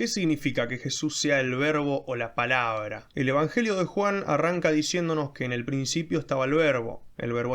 ¿Qué significa que Jesús sea el verbo o la palabra? El Evangelio de Juan arranca diciéndonos que en el principio estaba el verbo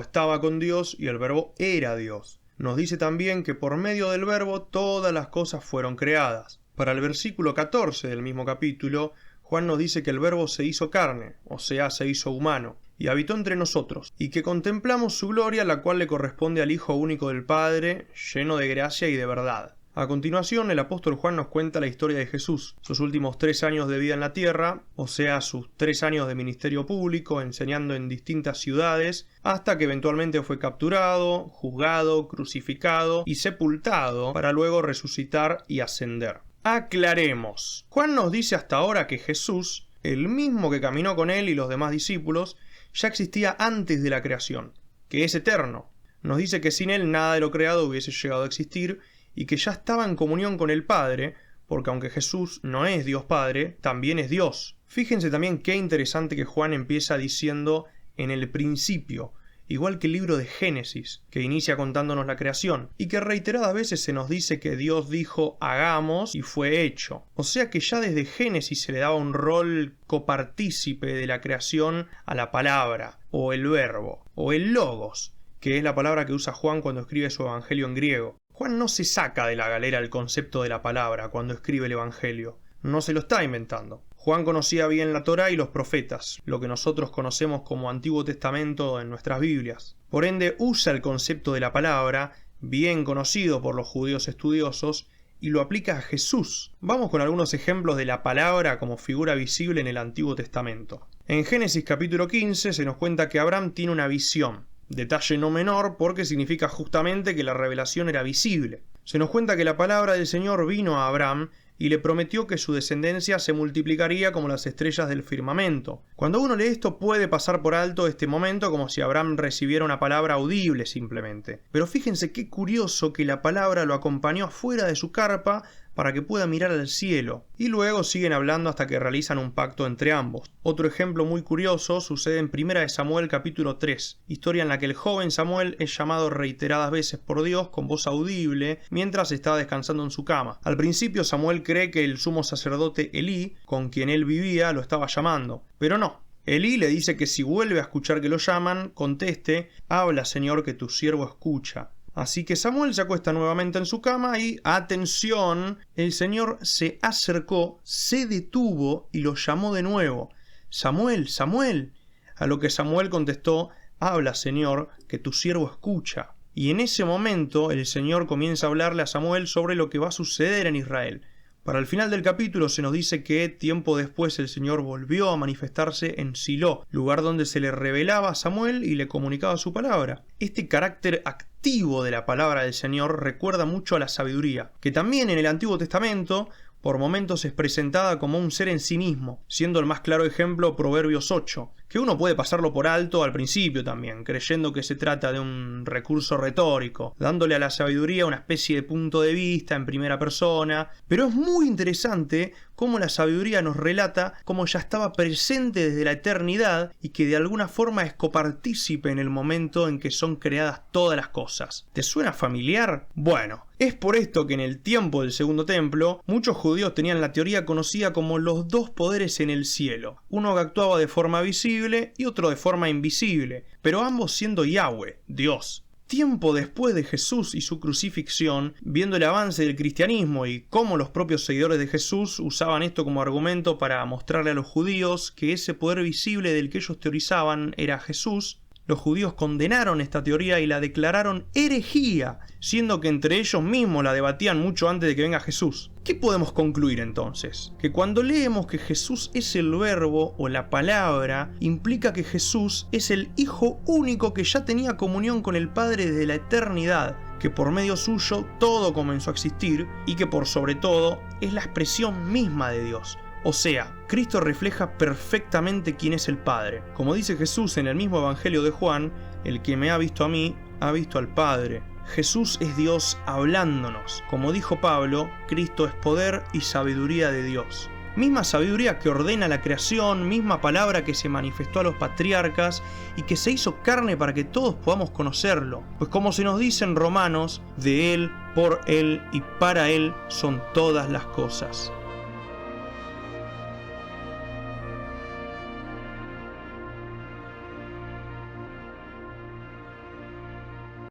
estaba con Dios y el verbo era Dios. Nos dice también que por medio del verbo todas las cosas fueron creadas. Para el versículo 14 del mismo capítulo, Juan nos dice que el verbo se hizo carne, o sea, se hizo humano, y habitó entre nosotros, y que contemplamos su gloria, la cual le corresponde al Hijo único del Padre, lleno de gracia y de verdad. A continuación, el apóstol Juan nos cuenta la historia de Jesús, sus últimos 3 años de vida en la tierra, o sea, sus 3 años de ministerio público, enseñando en distintas ciudades, hasta que eventualmente fue capturado, juzgado, crucificado y sepultado, para luego resucitar y ascender. Aclaremos. Juan nos dice hasta ahora que Jesús, el mismo que caminó con él y los demás discípulos, ya existía antes de la creación, que es eterno. Nos dice que sin él nada de lo creado hubiese llegado a existir, y que ya estaba en comunión con el Padre, porque aunque Jesús no es Dios Padre, también es Dios. Fíjense también qué interesante que Juan empieza diciendo en el principio, igual que el libro de Génesis, que inicia contándonos la creación, y que reiteradas veces se nos dice que Dios dijo hagamos y fue hecho. O sea que ya desde Génesis se le daba un rol copartícipe de la creación a la palabra, o el verbo, o el logos, que es la palabra que usa Juan cuando escribe su evangelio en griego. Juan no se saca de la galera el concepto de la palabra cuando escribe el evangelio, no se lo está inventando. Juan conocía bien la Torá y los profetas, lo que nosotros conocemos como Antiguo Testamento en nuestras Biblias. Por ende, usa el concepto de la palabra, bien conocido por los judíos estudiosos, y lo aplica a Jesús. Vamos con algunos ejemplos de la palabra como figura visible en el Antiguo Testamento. En Génesis capítulo 15 se nos cuenta que Abraham tiene una visión. Detalle no menor porque significa justamente que la revelación era visible. Se nos cuenta que la palabra del Señor vino a Abraham y le prometió que su descendencia se multiplicaría como las estrellas del firmamento. Cuando uno lee esto puede pasar por alto este momento como si Abraham recibiera una palabra audible simplemente. Pero fíjense qué curioso que la palabra lo acompañó afuera de su carpa para que pueda mirar al cielo, y luego siguen hablando hasta que realizan un pacto entre ambos. Otro ejemplo muy curioso sucede en 1 Samuel capítulo 3, historia en la que el joven Samuel es llamado reiteradas veces por Dios con voz audible mientras estaba descansando en su cama. Al principio Samuel cree que el sumo sacerdote Elí, con quien él vivía, lo estaba llamando, pero no. Elí le dice que si vuelve a escuchar que lo llaman, conteste: «Habla, Señor, que tu siervo escucha». Así que Samuel se acuesta nuevamente en su cama y, atención, el Señor se acercó, se detuvo y lo llamó de nuevo: «Samuel, Samuel». A lo que Samuel contestó: «Habla, Señor, que tu siervo escucha». Y en ese momento el Señor comienza a hablarle a Samuel sobre lo que va a suceder en Israel. Para el final del capítulo se nos dice que tiempo después el Señor volvió a manifestarse en Silo, lugar donde se le revelaba a Samuel y le comunicaba su palabra. Este carácter activo de la palabra del Señor recuerda mucho a la sabiduría, que también en el Antiguo Testamento por momentos es presentada como un ser en sí mismo, siendo el más claro ejemplo Proverbios 8, que uno puede pasarlo por alto al principio también, creyendo que se trata de un recurso retórico, dándole a la sabiduría una especie de punto de vista en primera persona, pero es muy interesante cómo la sabiduría nos relata cómo ya estaba presente desde la eternidad y que de alguna forma es copartícipe en el momento en que son creadas todas las cosas. ¿Te suena familiar? Bueno, es por esto que en el tiempo del Segundo Templo, muchos judíos tenían la teoría conocida como los dos poderes en el cielo, uno que actuaba de forma visible y otro de forma invisible, pero ambos siendo Yahweh, Dios. Tiempo después de Jesús y su crucifixión, viendo el avance del cristianismo y cómo los propios seguidores de Jesús usaban esto como argumento para mostrarle a los judíos que ese poder visible del que ellos teorizaban era Jesús, los judíos condenaron esta teoría y la declararon herejía, siendo que entre ellos mismos la debatían mucho antes de que venga Jesús. ¿Qué podemos concluir entonces? Que cuando leemos que Jesús es el verbo o la palabra, implica que Jesús es el Hijo único que ya tenía comunión con el Padre desde la eternidad, que por medio suyo todo comenzó a existir y que por sobre todo es la expresión misma de Dios. O sea, Cristo refleja perfectamente quién es el Padre. Como dice Jesús en el mismo Evangelio de Juan: «El que me ha visto a mí, ha visto al Padre». Jesús es Dios hablándonos. Como dijo Pablo, Cristo es poder y sabiduría de Dios. Misma sabiduría que ordena la creación, misma palabra que se manifestó a los patriarcas y que se hizo carne para que todos podamos conocerlo. Pues como se nos dice en Romanos, de Él, por Él y para Él son todas las cosas.